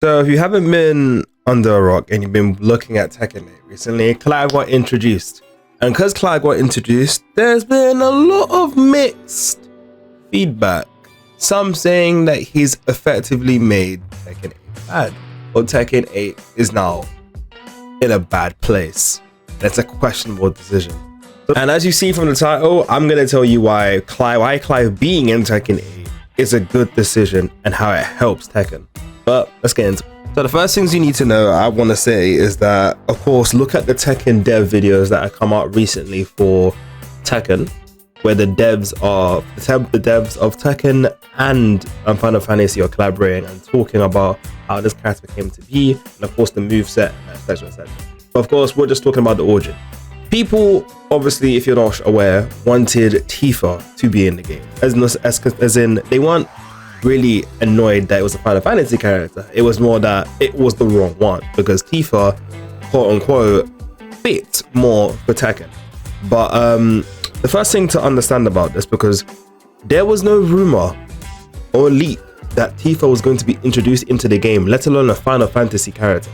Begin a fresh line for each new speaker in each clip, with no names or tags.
So if you haven't been under a rock and you've been looking at Tekken 8 recently, Clive got introduced. And because Clive got introduced, there's been a lot of mixed feedback. Some saying that he's effectively made Tekken 8 bad, or Tekken 8 is now in a bad place. That's a questionable decision. And as you see from the title, I'm going to tell you why Clive being in Tekken 8 is a good decision and how it helps Tekken. But let's get into it. So the first things you need to know, I want to say, is that, of course, look at the Tekken dev videos that have come out recently for Tekken, where the devs of Tekken and Final Fantasy are collaborating and talking about how this character came to be, and of course the moveset, etc, etc. But of course, we're just talking about the origin. People, obviously, if you're not aware, wanted Tifa to be in the game, as in they weren't really annoyed that it was a Final Fantasy character. It was more that it was the wrong one, because Tifa, quote unquote, fit more for Tekken. But the first thing to understand about this, because there was no rumor or leak that Tifa was going to be introduced into the game, let alone a Final Fantasy character.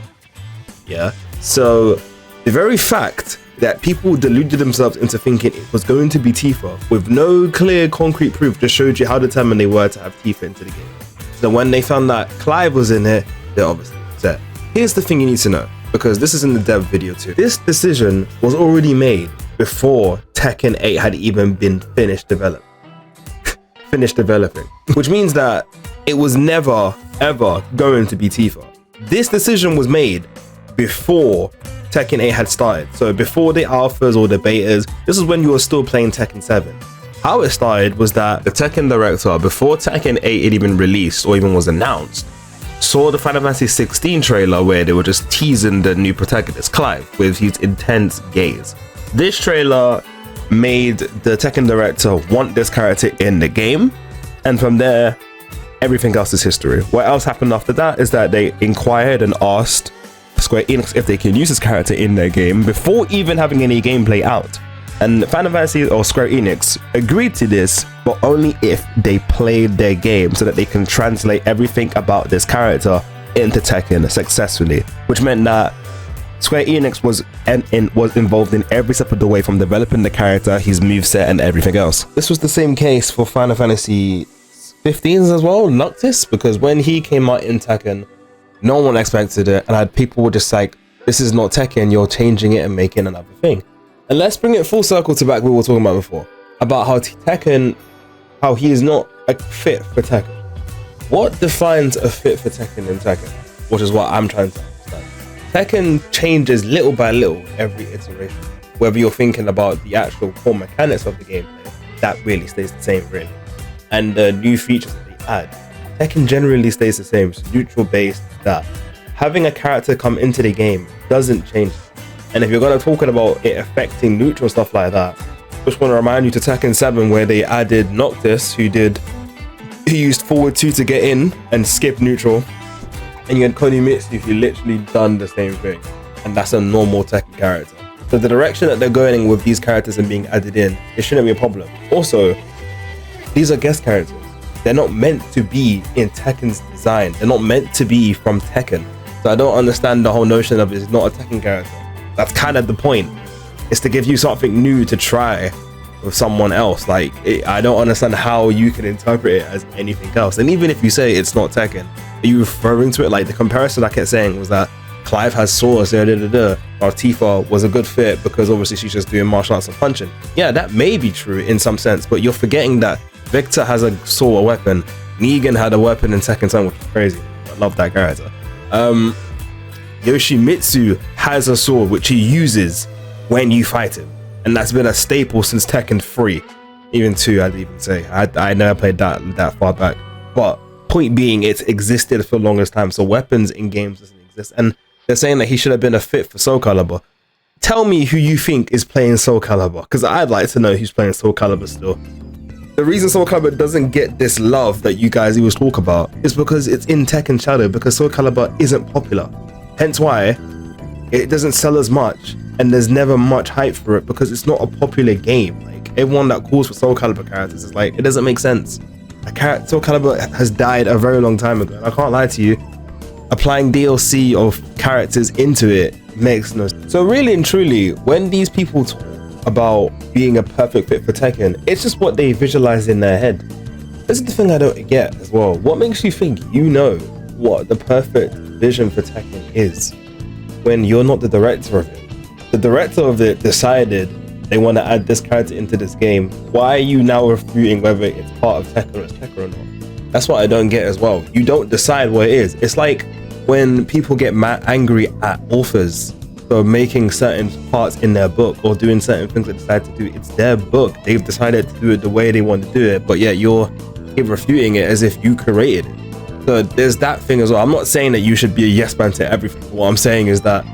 Yeah, so the very fact that people deluded themselves into thinking it was going to be Tifa with no clear concrete proof just showed you how determined they were to have Tifa into the game. So when they found that Clive was in it, they're obviously upset. Here's the thing you need to know, because this is in the dev video too. This decision was already made before Tekken 8 had even been finished developing, which means that it was never ever going to be Tifa. This decision was made before Tekken 8 had started. So before the alphas or the betas, this is when you were still playing Tekken 7. How it started was that the Tekken director, before Tekken 8 had even released or even was announced, saw the Final Fantasy 16 trailer where they were just teasing the new protagonist, Clive, with his intense gaze. This trailer made the Tekken director want this character in the game, and from there, everything else is history. What else happened after that is that they inquired and asked Square Enix if they can use this character in their game before even having any gameplay out. And Final Fantasy or Square Enix agreed to this, but only if they played their game, so that they can translate everything about this character into Tekken successfully, which meant that Square Enix was involved in every step of the way, from developing the character, his moveset, and everything else. This was the same case for Final Fantasy 15 as well, Noctis, because when he came out in Tekken, no one expected it, and people were just like, this is not Tekken, you're changing it and making another thing. And let's bring it full circle to back what we were talking about before, about how Tekken, how he is not a fit for Tekken. What defines a fit for Tekken in Tekken? Which is what I'm trying to understand. Tekken changes little by little every iteration. Whether you're thinking about the actual core mechanics of the gameplay, that really stays the same, really. And the new features that they add, Tekken generally stays the same. It's neutral based. That having a character come into the game doesn't change. And if you're gonna talk about it affecting neutral stuff like that, I just want to remind you to Tekken 7, where they added Noctis, who used forward 2 to get in and skip neutral, and you had Kdwillz, who literally done the same thing, and that's a normal Tekken character. So the direction that they're going with these characters and being added in, it shouldn't be a problem. Also, these are guest characters. They're not meant to be in Tekken's design. They're not meant to be from Tekken. So I don't understand the whole notion of it's not a Tekken character. That's kind of the point. It's to give you something new to try with someone else. Like, I don't understand how you can interpret it as anything else. And even if you say it's not Tekken, are you referring to it? Like, the comparison I kept saying was that Clive has swords, while Tifa was a good fit because obviously she's just doing martial arts and punching. Yeah, that may be true in some sense, but you're forgetting that Victor has a sword weapon. Negan had a weapon in Tekken 7, which is crazy. I love that character. Yoshimitsu has a sword which he uses when you fight him, and that's been a staple since Tekken 3, even 2. I'd even say I never played that far back. But point being, it's existed for the longest time. So weapons in games doesn't exist, and they're saying that he should have been a fit for Soul Calibur. Tell me who you think is playing Soul Calibur, because I'd like to know who's playing Soul Calibur still. The reason Soul Calibur doesn't get this love that you guys always talk about is because it's in Tekken Shadow, because Soul Calibur isn't popular. Hence why it doesn't sell as much, and there's never much hype for it, because it's not a popular game. Like, everyone that calls for Soul Calibur characters is like, it doesn't make sense. Soul Calibur has died a very long time ago, and I can't lie to you, applying DLC of characters into it makes no sense. So really and truly, when these people talk about being a perfect fit for Tekken, it's just what they visualize in their head. This is the thing I don't get as well. What makes you think you know what the perfect vision for Tekken is when you're not the director of it? The director of it decided they want to add this character into this game. Why are you now refuting whether it's part of Tekken or it's Tekken or not? That's what I don't get as well. You don't decide what it is. It's like when people get angry at authors for making certain parts in their book or doing certain things they decide to do. It's their book. They've decided to do it the way they want to do it, but yet you're refuting it as if you created it. So there's that thing as well. I'm not saying that you should be a yes man to everything. What I'm saying is that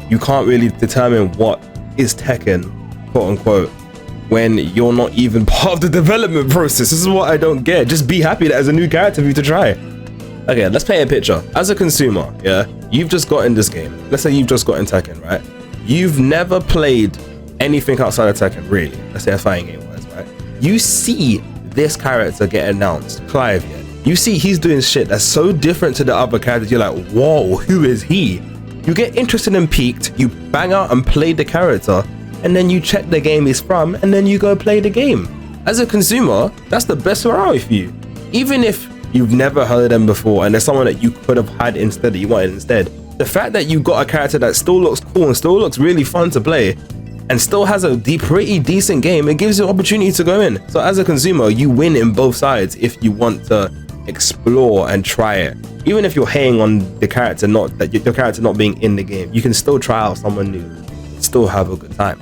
you can't really determine what is Tekken, quote unquote, when you're not even part of the development process. This is what I don't get. Just be happy that there's a new character for you to try. Okay, let's paint a picture. As a consumer, yeah, you've just got in this game. Let's say you've just got in Tekken, right? You've never played anything outside of Tekken, really. Let's say a fighting game wise, right? You see this character get announced, Clive, yeah? You see he's doing shit that's so different to the other characters. You're like, whoa, who is he? You get interested and piqued, you bang out and play the character, and then you check the game he's from, and then you go play the game. As a consumer, that's the best route for you. Even if you've never heard of them before and there's someone that you could have had instead that you wanted instead, the fact that you got a character that still looks cool and still looks really fun to play and still has a pretty decent game, it gives you an opportunity to go in. So as a consumer, you win in both sides if you want to explore and try it. Even if you're hating on the character, not that your character not being in the game, you can still try out someone new, still have a good time.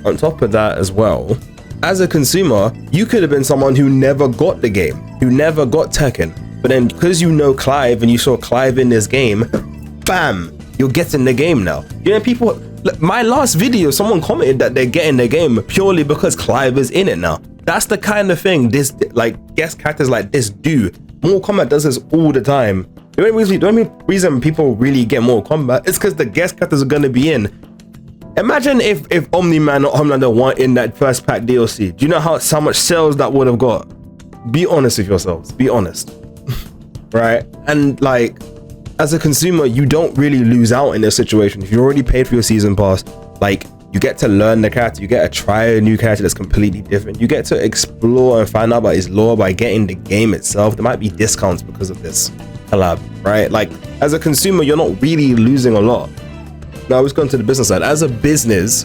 On top of that as well, as a consumer, you could have been someone who never got the game, who never got Tekken, but then because you know Clive and you saw Clive in this game, bam, you're getting the game now. You know, people, my last video, someone commented that they're getting the game purely because Clive is in it now. That's the kind of thing this, like, guest characters like this do. Mortal Kombat does this all the time. The only reason people really get Mortal Kombat is because the guest characters are going to be in. Imagine if Omni-Man or Homelander weren't in that first pack DLC. Do you know how much sales that would have got? Be honest with yourselves. Be honest. Right? And like, as a consumer, you don't really lose out in this situation. If you already paid for your season pass, like, you get to learn the character, you get to try a new character that's completely different. You get to explore and find out about his lore by getting the game itself. There might be discounts because of this collab, right? Like, as a consumer, you're not really losing a lot. Now let's go into the business side. As a business,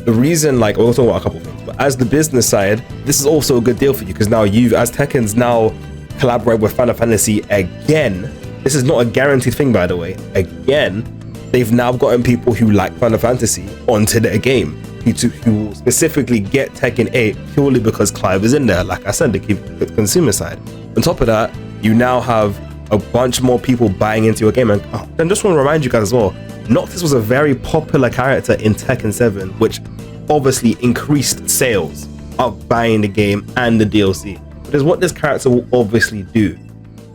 the reason, like, we'll talk about a couple of things, but as the business side, this is also a good deal for you because now you've, as Tekken's now collaborate with Final Fantasy again. This is not a guaranteed thing, by the way. Again, they've now gotten people who like Final Fantasy onto their game, who specifically get Tekken 8 purely because Clive is in there. Like I said, to keep the consumer side. On top of that, you now have a bunch more people buying into your game. And just want to remind you guys as well, Noctis was a very popular character in Tekken 7, which obviously increased sales of buying the game and the DLC. Because what this character will obviously do,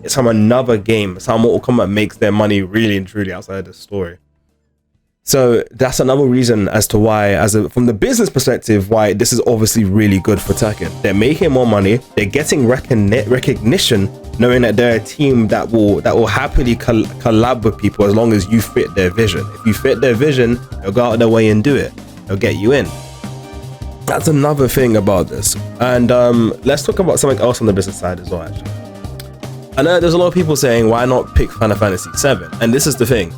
it's from another game. It's how Mortal Kombat makes their money really and truly outside of the story. So that's another reason as to why, from the business perspective, why this is obviously really good for Tekken. They're making more money. They're getting recognition, knowing that they're a team that will happily collab with people as long as you fit their vision. If you fit their vision, they'll go out of their way and do it. They'll get you in. That's another thing about this. And let's talk about something else on the business side as well, actually. I know there's a lot of people saying, why not pick Final Fantasy 7? And this is the thing.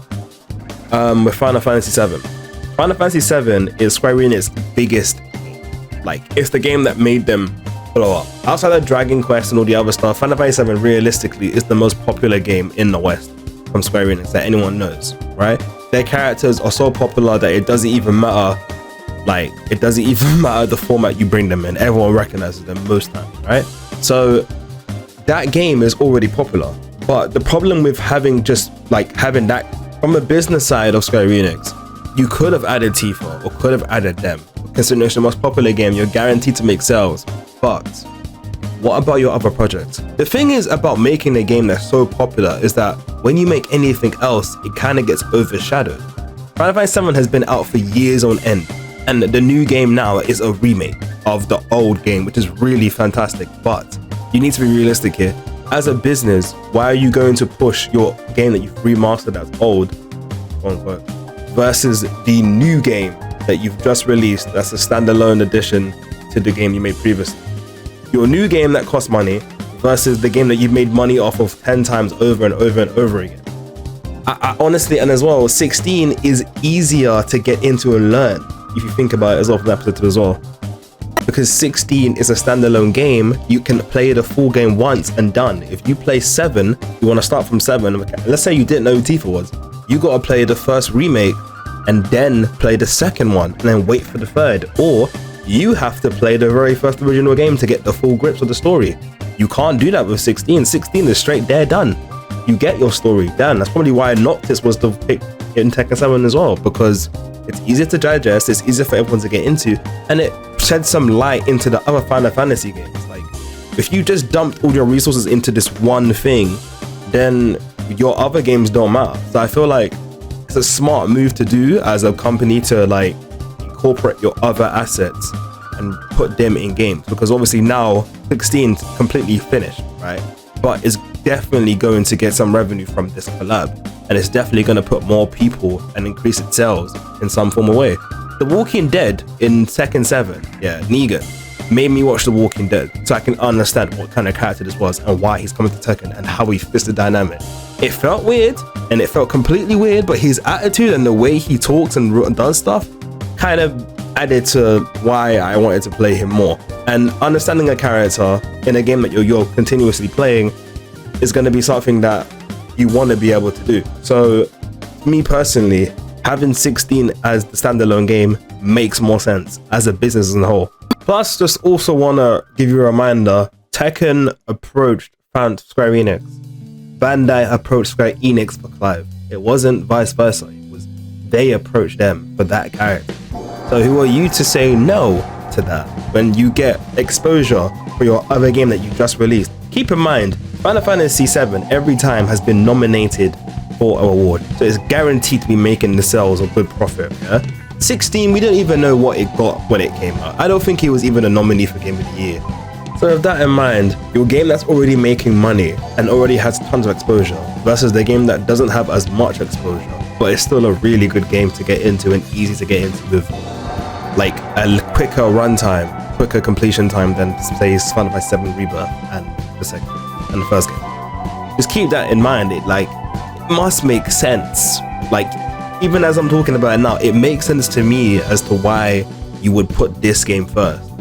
With Final Fantasy 7. Final Fantasy 7 is Square Enix's biggest, like, it's the game that made them blow up. Outside of Dragon Quest and all the other stuff, Final Fantasy 7 realistically is the most popular game in the West from Square Enix that anyone knows, right? Their characters are so popular that it doesn't even matter, like, it doesn't even matter the format you bring them in. Everyone recognizes them most times, right? So that game is already popular. But the problem with having that from a business side of Square Enix, you could have added Tifa or could have added them. Considering it's the most popular game, you're guaranteed to make sales. But what about your other projects? The thing is about making a game that's so popular is that when you make anything else, it kind of gets overshadowed. Final Fantasy 7 has been out for years on end, and the new game now is a remake of the old game, which is really fantastic. But you need to be realistic here. as a business, why are you going to push your game that you've remastered that's old, quote unquote, versus the new game that you've just released that's a standalone addition to the game you made previously? Your new game that costs money versus the game that you've made money off of 10 times over and over and over again. I honestly, and as well, 16 is easier to get into and learn, if you think about it as well from that perspective as well. Because 16 is a standalone game, you can play the full game once and done. If you play 7, you want to start from 7, let's say you didn't know who Tifa was, you got to play the first remake and then play the second one and then wait for the third, or you have to play the very first original game to get the full grips of the story. You can't do that with 16. 16 is straight there, done. You get your story done. That's probably why Noctis was the pick in Tekken 7 as well, because it's easier to digest, it's easier for everyone to get into, and it sheds some light into the other Final Fantasy games. Like, if you just dumped all your resources into this one thing, then your other games don't matter. So I feel like it's a smart move to do as a company to like incorporate your other assets and put them in games, because obviously now 16 is completely finished, right? But it's definitely going to get some revenue from this collab, and it's definitely going to put more people and increase its sales in some form of way. The Walking Dead in Tekken 7, yeah, Negan, made me watch The Walking Dead so I can understand what kind of character this was and why he's coming to Tekken and how he fits the dynamic. It felt weird, and it felt completely weird, but his attitude and the way he talks and does stuff kind of added to why I wanted to play him more. And understanding a character in a game that you're continuously playing is going to be something that you want to be able to do. So me personally, having 16 as the standalone game makes more sense as a business as a whole. Plus, just also want to give you a reminder, Tekken approached Square Enix. Bandai approached Square Enix for Clive. It wasn't vice versa. It was they approached them for that character. So who are you to say no to that when you get exposure for your other game that you just released? Keep in mind, Final Fantasy VII every time has been nominated for an award, so it's guaranteed to be making the sales a good profit. Yeah? 16, we don't even know what it got when it came out. I don't think it was even a nominee for Game of the Year. So with that in mind, your game that's already making money and already has tons of exposure versus the game that doesn't have as much exposure, but it's still a really good game to get into and easy to get into with like a quicker runtime, quicker completion time than say Final Fantasy VII Rebirth and the second and the first game. Just keep that in mind. It must make sense. Like, even as I'm talking about it now, it makes sense to me as to why you would put this game first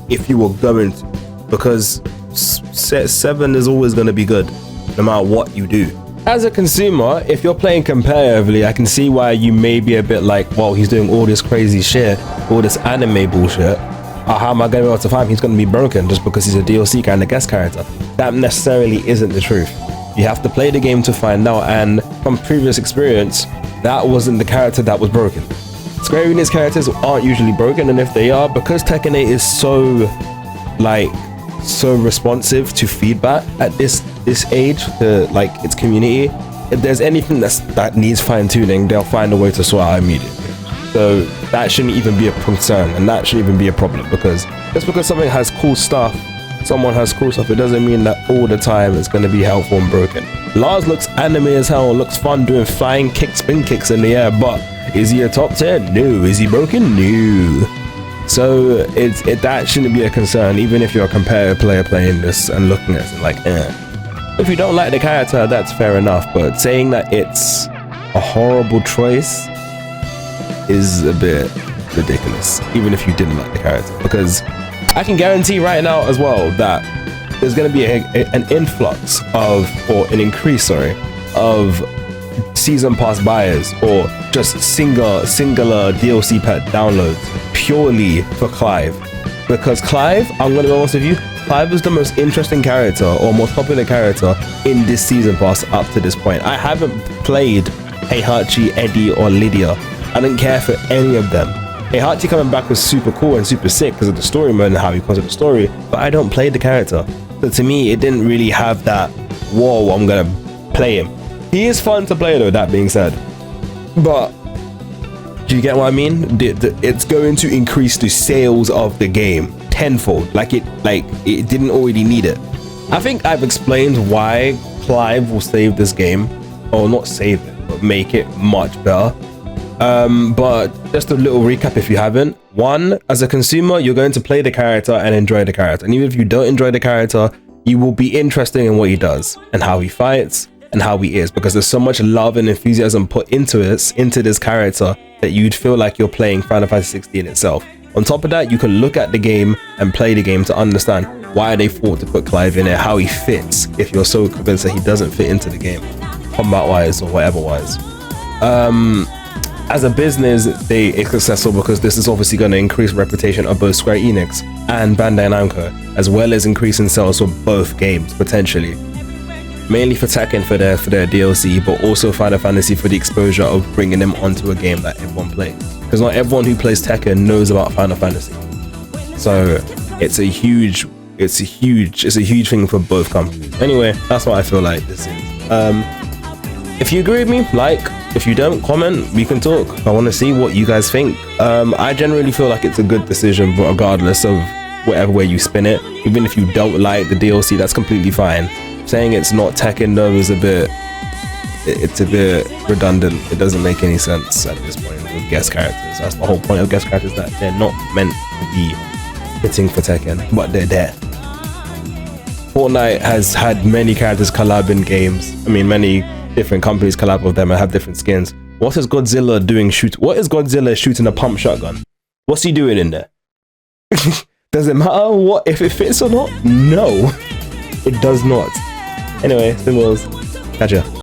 if you were going to, because 7 is always going to be good no matter what you do. As a consumer, if you're playing competitively, I can see why you may be a bit like, well, he's doing all this crazy shit, all this anime bullshit. How am I going to be able to find him? He's going to be broken just because he's a DLC kind of guest character. That necessarily isn't the truth. You have to play the game to find out, and from previous experience, that wasn't the character that was broken. Square Enix characters aren't usually broken, and if they are, because Tekken 8 is so responsive to feedback at this age to like its community, if there's anything that needs fine-tuning, they'll find a way to sort out immediately. So that shouldn't even be a concern, and that shouldn't even be a problem, because just because something has cool stuff, someone has cool stuff, it doesn't mean that all the time it's going to be helpful and broken. Lars looks anime as hell, looks fun doing flying kicks, spin kicks in the air, but is he a top 10? No. Is he broken? No. So that shouldn't be a concern, even if you're a competitive player playing this and looking at it like, If you don't like the character, that's fair enough, but saying that it's a horrible choice is a bit ridiculous, even if you didn't like the character, because I can guarantee right now as well that there's going to be an influx of, or an increase, of season pass buyers or just singular DLC pack downloads purely for Clive. Because Clive, I'm going to be honest with you, Clive is the most interesting character or most popular character in this season pass up to this point. I haven't played Heihachi, Eddie, or Lydia. I didn't care for any of them. Heihachi coming back was super cool and super sick because of the story mode and how he concept the story, but I don't play the character. So to me, it didn't really have that, whoa, I'm gonna play him. He is fun to play though, that being said. But, do you get what I mean? It's going to increase the sales of the game tenfold, like it didn't already need it. I think I've explained why Clive will save this game, or not save it, but make it much better. But just a little recap if you haven't. One, as a consumer, you're going to play the character and enjoy the character. And even if you don't enjoy the character, you will be interested in what he does and how he fights and how he is, because there's so much love and enthusiasm put into this character that you'd feel like you're playing Final Fantasy 16 itself. On top of that, you can look at the game and play the game to understand why they thought to put Clive in it, how he fits, if you're so convinced that he doesn't fit into the game, combat-wise or whatever-wise. As a business, it's successful because this is obviously going to increase reputation of both Square Enix and Bandai Namco, as well as increasing sales for both games, potentially. Mainly for Tekken for their DLC, but also Final Fantasy for the exposure of bringing them onto a game that everyone plays. Because not everyone who plays Tekken knows about Final Fantasy. So it's a huge thing for both companies. Anyway, that's what I feel like this is. If you agree with me, like. If you don't, comment, we can talk. I want to see what you guys think. I generally feel like it's a good decision, but regardless of whatever way you spin it, even if you don't like the DLC, that's completely fine. Saying it's not Tekken though is it's a bit redundant. It doesn't make any sense at this point with guest characters. That's the whole point of guest characters, that they're not meant to be fitting for Tekken, but they're there. Fortnite has had many characters collab in games. I mean, many different companies collab with them and have different skins. What is Godzilla doing? What is Godzilla shooting a pump shotgun? What's he doing in there? Does it matter what if it fits or not? No, it does not. Anyway, Kdwillz, catch ya.